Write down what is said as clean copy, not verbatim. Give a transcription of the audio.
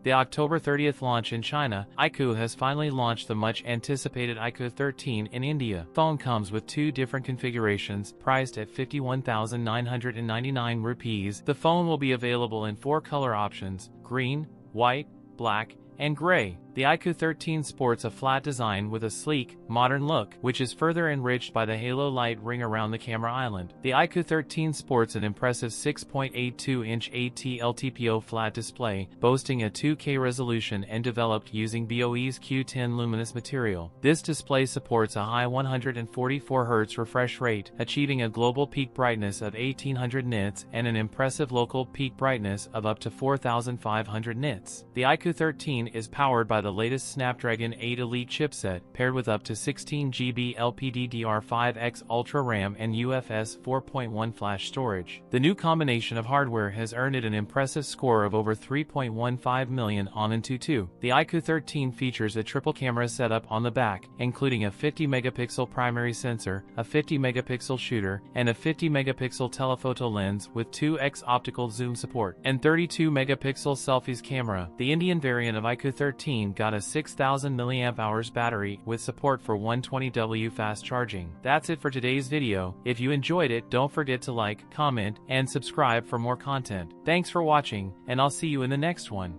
The October 30th launch in China, iQOO has finally launched the much-anticipated iQOO 13 in India. Phone comes with two different configurations, priced at 51,999 rupees. The phone will be available in 4 color options: green, white, black, and gray. The iQOO 13 sports a flat design with a sleek, modern look, which is further enriched by the halo light ring around the camera island. The iQOO 13 sports an impressive 6.82-inch AT-LTPO flat display, boasting a 2K resolution and developed using BOE's Q10 luminous material. This display supports a high 144 Hz refresh rate, achieving a global peak brightness of 1800 nits and an impressive local peak brightness of up to 4500 nits. The iQOO 13 is powered by the latest Snapdragon 8 Elite chipset, paired with up to 16GB LPDDR5X Ultra RAM and UFS 4.1 flash storage. The new combination of hardware has earned it an impressive score of over 3.15 million on AnTuTu. The iQOO 13 features a triple camera setup on the back, including a 50-megapixel primary sensor, a 50-megapixel shooter, and a 50-megapixel telephoto lens with 2x optical zoom support, and 32-megapixel selfies camera. The Indian variant of iQOO 13 got a 6000 mAh battery with support for 120W fast charging. That's it for today's video. If you enjoyed it, don't forget to like, comment, and subscribe for more content. Thanks for watching, and I'll see you in the next one.